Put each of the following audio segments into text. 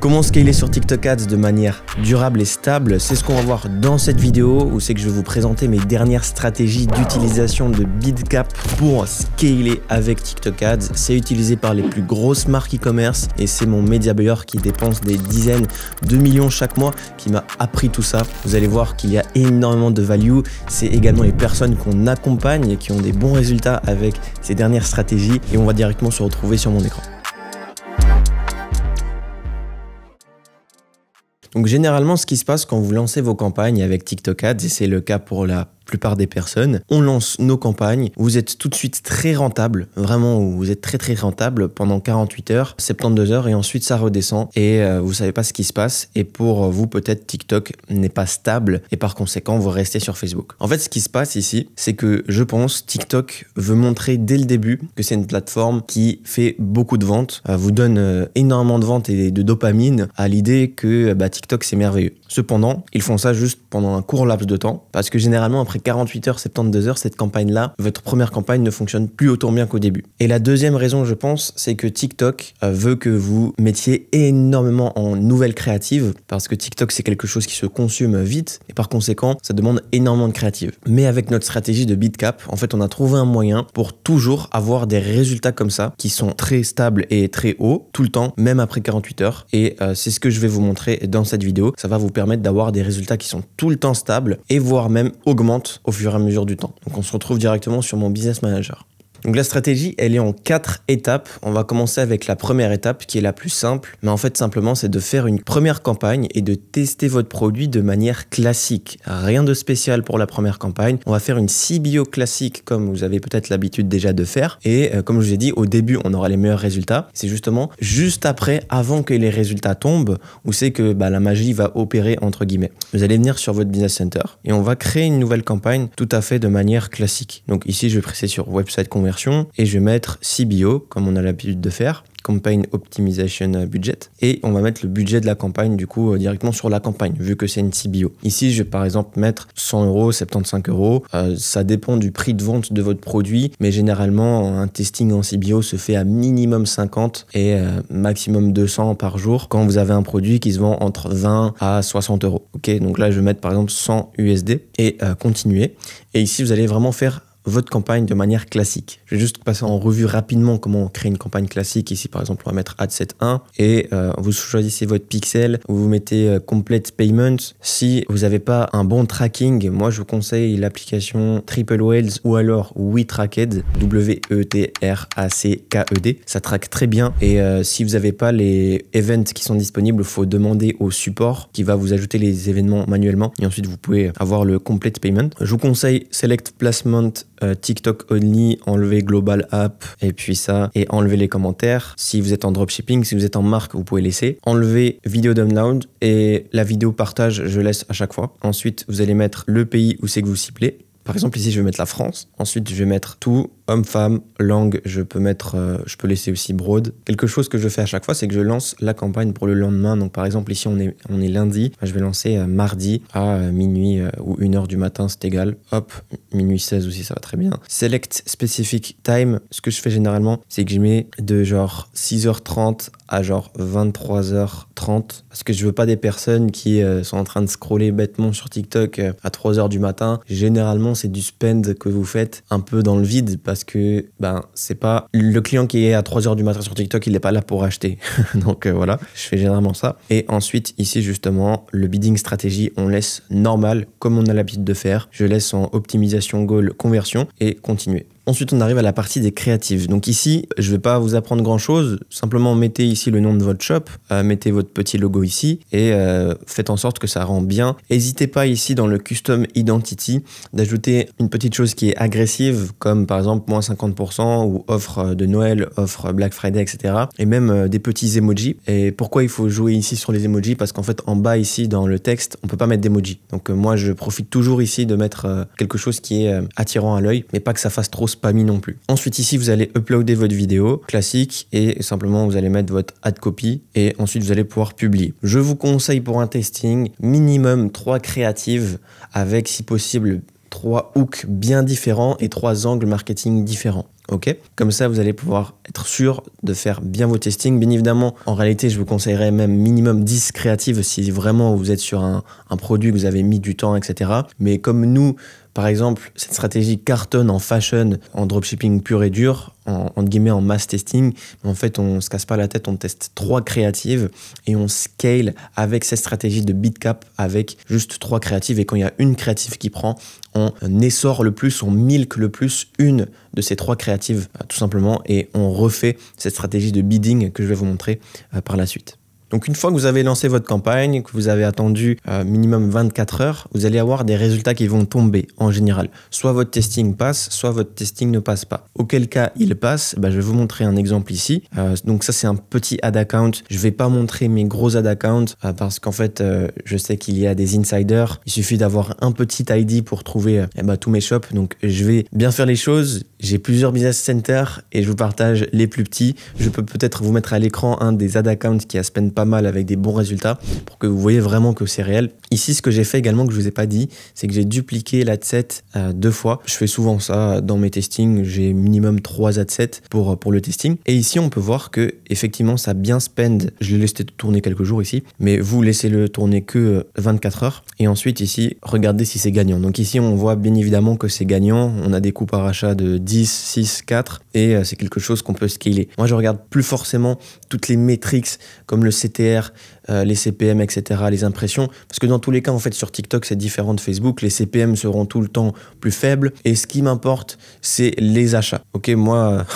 Comment scaler sur TikTok Ads de manière durable et stable? C'est ce qu'on va voir dans cette vidéo où c'est que je vais vous présenter mes dernières stratégies d'utilisation de BidCap pour scaler avec TikTok Ads. C'est utilisé par les plus grosses marques e-commerce et c'est mon media buyer qui dépense des dizaines de millions chaque mois qui m'a appris tout ça. Vous allez voir qu'il y a énormément de value. C'est également les personnes qu'on accompagne et qui ont des bons résultats avec ces dernières stratégies et on va directement se retrouver sur mon écran. Donc généralement, ce qui se passe quand vous lancez vos campagnes avec TikTok Ads, et c'est le cas pour la plupart des personnes, on lance nos campagnes, vous êtes tout de suite très rentable, vraiment vous êtes très rentable pendant 48 heures, 72 heures et ensuite ça redescend et vous savez pas ce qui se passe et pour vous peut-être TikTok n'est pas stable et par conséquent vous restez sur Facebook. En fait ce qui se passe ici, c'est que je pense TikTok veut montrer dès le début que c'est une plateforme qui fait beaucoup de ventes, vous donne énormément de ventes et de dopamine à l'idée que TikTok c'est merveilleux. Cependant, ils font ça juste pendant un court laps de temps parce que généralement après 48 heures, 72 heures, cette campagne-là, votre première campagne ne fonctionne plus autant bien qu'au début. Et la deuxième raison, je pense, c'est que TikTok veut que vous mettiez énormément en nouvelles créatives parce que TikTok, c'est quelque chose qui se consomme vite et par conséquent, ça demande énormément de créatives. Mais avec notre stratégie de BidCap, en fait, on a trouvé un moyen pour toujours avoir des résultats comme ça qui sont très stables et très hauts tout le temps, même après 48 heures. Et c'est ce que je vais vous montrer dans cette vidéo. Ça va vous permettre d'avoir des résultats qui sont tout le temps stables et voire même augmentent au fur et à mesure du temps. Donc on se retrouve directement sur mon Business Manager. Donc la stratégie, elle est en 4 étapes. On va commencer avec la première étape qui est la plus simple. Mais en fait, simplement, c'est de faire une première campagne et de tester votre produit de manière classique. Rien de spécial pour la première campagne. On va faire une CBO classique comme vous avez peut-être l'habitude déjà de faire. Et comme je vous ai dit, au début, on aura les meilleurs résultats. C'est justement juste après, avant que les résultats tombent, où c'est que la magie va opérer entre guillemets. Vous allez venir sur votre Business Center et on va créer une nouvelle campagne tout à fait de manière classique. Donc ici, je vais presser sur Website Conversion et je vais mettre CBO comme on a l'habitude de faire, Campaign Optimization Budget, et on va mettre le budget de la campagne du coup directement sur la campagne vu que c'est une CBO. Ici je vais par exemple mettre 100 €, 75 €, ça dépend du prix de vente de votre produit mais généralement un testing en CBO se fait à minimum 50 et maximum 200 par jour quand vous avez un produit qui se vend entre 20 à 60 €. Ok, donc là je vais mettre par exemple 100 USD et continuer, et ici vous allez vraiment faire votre campagne de manière classique. Je vais juste passer en revue rapidement comment on crée une campagne classique. Ici, par exemple, on va mettre Adset 1 et vous choisissez votre pixel, vous mettez Complete Payment. Si vous n'avez pas un bon tracking, moi, je vous conseille l'application Triple Whales ou alors WeTracked, WeTracked. Ça traque très bien et si vous n'avez pas les events qui sont disponibles, il faut demander au support qui va vous ajouter les événements manuellement et ensuite, vous pouvez avoir le Complete Payment. Je vous conseille Select Placement TikTok Only, enlever Global App et puis ça, et enlever les commentaires. Si vous êtes en dropshipping, si vous êtes en marque, vous pouvez laisser. Enlever vidéo download et la vidéo partage, je laisse à chaque fois. Ensuite, vous allez mettre le pays où c'est que vous ciblez. Par exemple, ici, je vais mettre la France. Ensuite, je vais mettre tout, homme, femme, langue. Je peux laisser aussi broad. Quelque chose que je fais à chaque fois, c'est que je lance la campagne pour le lendemain. Donc, par exemple, ici, on est lundi. Je vais lancer mardi à minuit ou 1h du matin, c'est égal. Hop, minuit 16 aussi, ça va très bien. Select specific time. Ce que je fais généralement, c'est que je mets de genre 6h30 à genre 23h30 parce que je veux pas des personnes qui sont en train de scroller bêtement sur TikTok à 3h du matin. Généralement, c'est du spend que vous faites un peu dans le vide parce que c'est pas le client qui est à 3h du matin sur TikTok, il n'est pas là pour acheter. Donc voilà, je fais généralement ça. Et ensuite, ici justement, le bidding stratégie, on laisse normal comme on a l'habitude de faire. Je laisse en optimisation goal conversion et continuer. Ensuite, on arrive à la partie des créatives. Donc ici, je ne vais pas vous apprendre grand-chose. Simplement, mettez ici le nom de votre shop, mettez votre petit logo ici et faites en sorte que ça rend bien. N'hésitez pas ici dans le Custom Identity d'ajouter une petite chose qui est agressive, comme par exemple moins 50% ou offre de Noël, offre Black Friday, etc. Et même des petits emojis. Et pourquoi il faut jouer ici sur les emojis? Parce qu'en fait, en bas ici, dans le texte, on ne peut pas mettre d'emojis. Donc moi, je profite toujours ici de mettre quelque chose qui est attirant à l'œil, mais pas que ça fasse trop spammy non plus. Ensuite ici vous allez uploader votre vidéo classique et simplement vous allez mettre votre ad copy et ensuite vous allez pouvoir publier. Je vous conseille pour un testing minimum 3 créatives avec si possible 3 hooks bien différents et 3 angles marketing différents. ok? Comme ça, vous allez pouvoir être sûr de faire bien vos testings. Bien évidemment, en réalité, je vous conseillerais même minimum 10 créatives si vraiment vous êtes sur un produit que vous avez mis du temps, etc. Mais comme nous, par exemple, cette stratégie cartonne en fashion, en dropshipping pur et dur, entre guillemets en mass testing. En fait, on se casse pas la tête, on teste 3 créatives et on scale avec cette stratégie de BitCap avec juste 3 créatives. Et quand il y a une créative qui prend, on essore le plus, on milk le plus une de ces 3 créatives, tout simplement, et on refait cette stratégie de bidding que je vais vous montrer par la suite. Donc une fois que vous avez lancé votre campagne, que vous avez attendu minimum 24 heures, vous allez avoir des résultats qui vont tomber en général. Soit votre testing passe, soit votre testing ne passe pas. Auquel cas il passe, je vais vous montrer un exemple ici. Donc ça c'est un petit ad account. Je ne vais pas montrer mes gros ad accounts parce qu'en fait je sais qu'il y a des insiders. Il suffit d'avoir un petit ID pour trouver tous mes shops. Donc je vais bien faire les choses. J'ai plusieurs business centers et je vous partage les plus petits. Je peux peut-être vous mettre à l'écran un des ad accounts qui a spend pas mal avec des bons résultats pour que vous voyez vraiment que c'est réel. Ici, ce que j'ai fait également que je vous ai pas dit, c'est que j'ai dupliqué l'adset 2 fois. Je fais souvent ça dans mes testings. J'ai minimum 3 adsets pour le testing. Et ici, on peut voir que effectivement, ça a bien spend. Je l'ai laissé tourner quelques jours ici, mais vous laissez-le tourner que 24 heures. Et ensuite, ici, regardez si c'est gagnant. Donc ici, on voit bien évidemment que c'est gagnant. On a des coûts par achat de 10, 6, 4 et c'est quelque chose qu'on peut scaler. Moi, je regarde plus forcément toutes les métriques comme le CTR, les CPM, etc., les impressions. Parce que dans tous les cas, en fait, sur TikTok, c'est différent de Facebook. Les CPM seront tout le temps plus faibles. Et ce qui m'importe, c'est les achats. Ok, moi,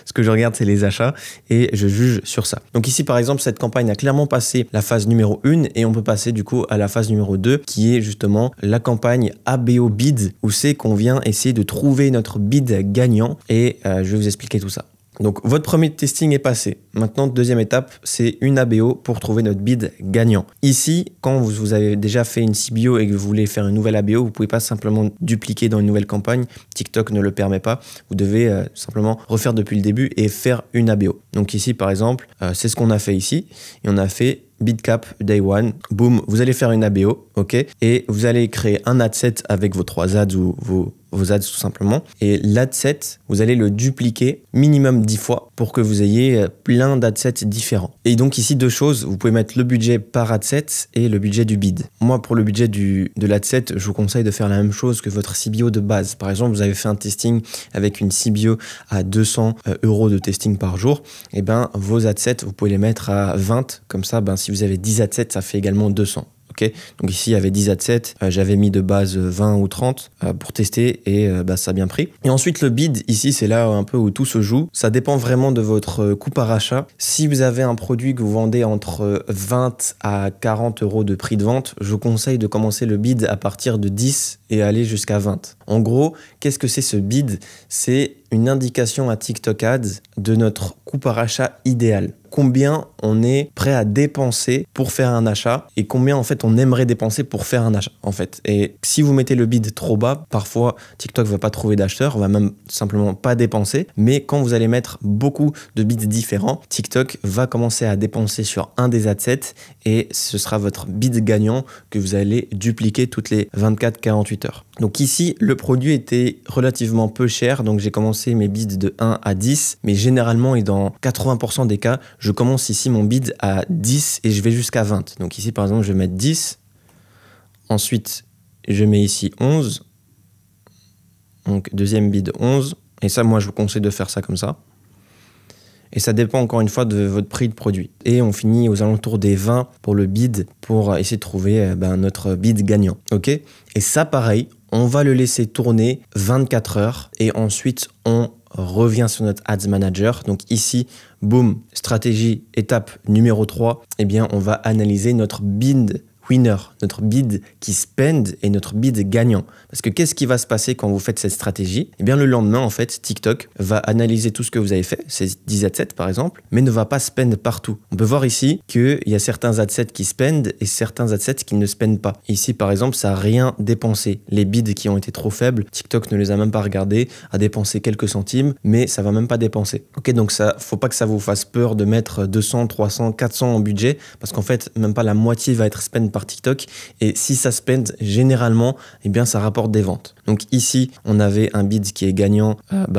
ce que je regarde, c'est les achats et je juge sur ça. Donc ici, par exemple, cette campagne a clairement passé la phase numéro 1 et on peut passer du coup à la phase numéro 2 qui est justement la campagne ABO Bid où c'est qu'on vient essayer de trouver notre bid gagnant et je vais vous expliquer tout ça. Donc votre premier testing est passé. Maintenant, deuxième étape, c'est une ABO pour trouver notre bid gagnant. Ici, quand vous avez déjà fait une CBO et que vous voulez faire une nouvelle ABO, vous ne pouvez pas simplement dupliquer dans une nouvelle campagne. TikTok ne le permet pas. Vous devez simplement refaire depuis le début et faire une ABO. Donc ici, par exemple, c'est ce qu'on a fait ici. Et on a fait BitCap Day One, boum, vous allez faire une ABO, ok, et vous allez créer un adset avec vos 3 ads ou vos ads tout simplement. Et l'adset, vous allez le dupliquer minimum 10 fois pour que vous ayez plein d'adsets différents. Et donc ici, 2 choses, vous pouvez mettre le budget par adset et le budget du bid. Moi, pour le budget de l'adset, je vous conseille de faire la même chose que votre CBO de base. Par exemple, vous avez fait un testing avec une CBO à 200 € de testing par jour, et vos adsets, vous pouvez les mettre à 20, comme ça, si vous avez 10 adsets, ça fait également 200. Okay, donc ici, il y avait 10 adsets, j'avais mis de base 20 ou 30 pour tester et ça a bien pris. Et ensuite, le bid, ici, c'est là un peu où tout se joue. Ça dépend vraiment de votre coût par achat. Si vous avez un produit que vous vendez entre 20 à 40 € de prix de vente, je vous conseille de commencer le bid à partir de 10 et aller jusqu'à 20. En gros, qu'est-ce que c'est ce bid? C'est une indication à TikTok Ads de notre coût par achat idéal. Combien on est prêt à dépenser pour faire un achat et combien en fait on aimerait dépenser pour faire un achat en fait. Et si vous mettez le bid trop bas, parfois TikTok va pas trouver d'acheteurs, va même simplement pas dépenser. Mais quand vous allez mettre beaucoup de bids différents, TikTok va commencer à dépenser sur un des adsets et ce sera votre bid gagnant que vous allez dupliquer toutes les 24-48 heures. Donc ici, le produit était relativement peu cher, donc j'ai commencé mes bids de 1 à 10, mais généralement et dans 80% des cas, je commence ici mon bid à 10 et je vais jusqu'à 20. Donc ici, par exemple, je vais mettre 10, ensuite je mets ici 11, donc deuxième bid 11, et ça, moi, je vous conseille de faire ça comme ça. Et ça dépend encore une fois de votre prix de produit. Et on finit aux alentours des 20 pour le bid, pour essayer de trouver notre bid gagnant. Ok ? Et ça, pareil, on va le laisser tourner 24 heures et ensuite on revient sur notre Ads Manager. Donc ici, boum, stratégie, étape numéro 3, on va analyser notre bid winner, notre bid qui spend et notre bid gagnant. Parce que qu'est-ce qui va se passer quand vous faites cette stratégie? Le lendemain, en fait, TikTok va analyser tout ce que vous avez fait, ces 10 adsets par exemple, mais ne va pas spend partout. On peut voir ici qu'il y a certains adsets qui spend et certains adsets qui ne spendent pas. Ici, par exemple, ça n'a rien dépensé. Les bids qui ont été trop faibles, TikTok ne les a même pas regardés, a dépensé quelques centimes, mais ça va même pas dépenser. Ok, donc ça, faut pas que ça vous fasse peur de mettre 200, 300, 400 en budget, parce qu'en fait, même pas la moitié va être spend par TikTok. Et si ça spend, généralement, eh bien, ça rapporte des ventes. Donc ici, on avait un bid qui est gagnant,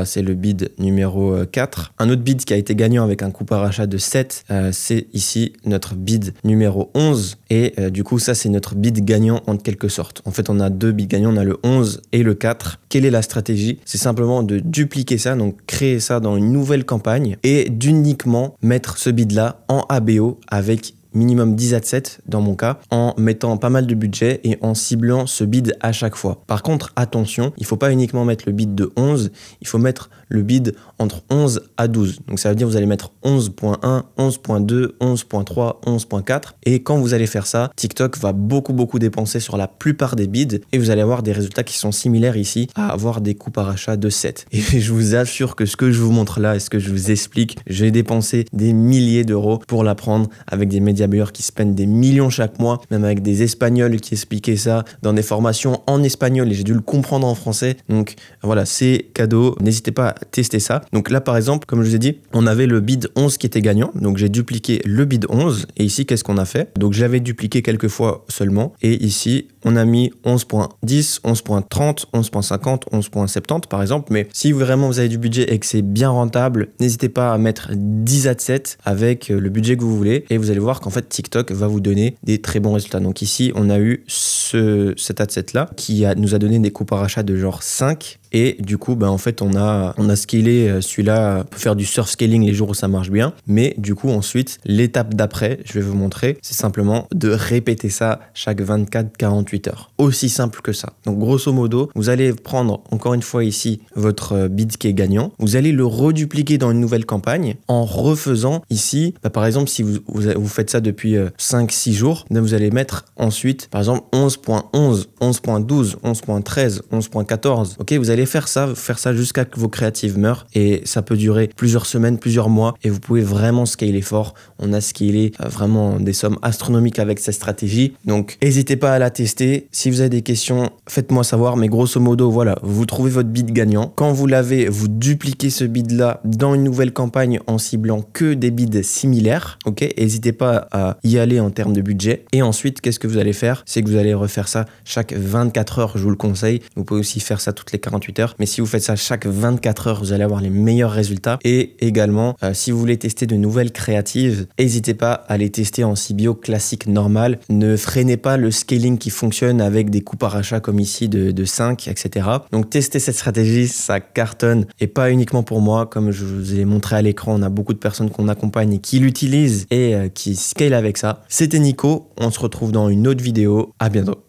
c'est le bid numéro 4. Un autre bid qui a été gagnant avec un coût par achat de 7, c'est ici notre bid numéro 11. Et du coup, ça, c'est notre bid gagnant en quelque sorte. En fait, on a deux bids gagnants, on a le 11 et le 4. Quelle est la stratégie? C'est simplement de dupliquer ça, donc créer ça dans une nouvelle campagne et d'uniquement mettre ce bid-là en ABO avec minimum 10 adsets dans mon cas, en mettant pas mal de budget et en ciblant ce bid à chaque fois. Par contre, attention, il ne faut pas uniquement mettre le bid de 11, il faut mettre le bid entre 11 à 12. Donc ça veut dire que vous allez mettre 11.1, 11.2, 11.3, 11.4 et quand vous allez faire ça, TikTok va beaucoup dépenser sur la plupart des bids et vous allez avoir des résultats qui sont similaires ici à avoir des coûts par achat de 7. Et je vous assure que ce que je vous montre là et ce que je vous explique, j'ai dépensé des milliers d'euros pour l'apprendre avec des médias buyers qui spendent des millions chaque mois, même avec des Espagnols qui expliquaient ça dans des formations en espagnol et j'ai dû le comprendre en français. Donc voilà, c'est cadeau. N'hésitez pas à tester ça. Donc là, par exemple, comme je vous ai dit, on avait le bid 11 qui était gagnant. Donc j'ai dupliqué le bid 11 et ici, qu'est-ce qu'on a fait? Donc je l'avais dupliqué quelques fois seulement et ici, on a mis 11.10, 11.30, 11.50, 11.70 par exemple. Mais si vraiment vous avez du budget et que c'est bien rentable, n'hésitez pas à mettre 10 adsets avec le budget que vous voulez et vous allez voir qu'en fait TikTok va vous donner des très bons résultats. Donc ici, on a eu cet adset là qui nous a donné des coûts par achat de genre 5. Et du coup, en fait, on a scalé celui-là, on peut faire du surf scaling les jours où ça marche bien. Mais du coup, ensuite, l'étape d'après, je vais vous montrer, c'est simplement de répéter ça chaque 24-48 heures. Aussi simple que ça. Donc, grosso modo, vous allez prendre encore une fois ici votre bid qui est gagnant. Vous allez le redupliquer dans une nouvelle campagne en refaisant ici, par exemple, si vous faites ça depuis 5-6 jours, vous allez mettre ensuite, par exemple, 11.11, 11.12, 11.13, 11.14. Ok, vous allez faire ça jusqu'à que vos créatives meurent et ça peut durer plusieurs semaines, plusieurs mois et vous pouvez vraiment scaler fort. On a scalé vraiment des sommes astronomiques avec cette stratégie. Donc, n'hésitez pas à la tester. Si vous avez des questions, faites-moi savoir. Mais grosso modo, voilà, vous trouvez votre bid gagnant. Quand vous l'avez, vous dupliquez ce bid-là dans une nouvelle campagne en ciblant que des bids similaires. Ok, n'hésitez pas à y aller en termes de budget. Et ensuite, qu'est-ce que vous allez faire? C'est que vous allez refaire ça chaque 24 heures, je vous le conseille. Vous pouvez aussi faire ça toutes les 48 heures. Mais si vous faites ça chaque 24 heures, vous allez avoir les meilleurs résultats. Et également, si vous voulez tester de nouvelles créatives, n'hésitez pas à les tester en CBO classique normal. Ne freinez pas le scaling qui fonctionne avec des coûts par achat comme ici de 5, etc. Donc, testez cette stratégie, ça cartonne. Et pas uniquement pour moi, comme je vous ai montré à l'écran, on a beaucoup de personnes qu'on accompagne et qui l'utilisent et qui scale avec ça. C'était Nico, on se retrouve dans une autre vidéo. À bientôt.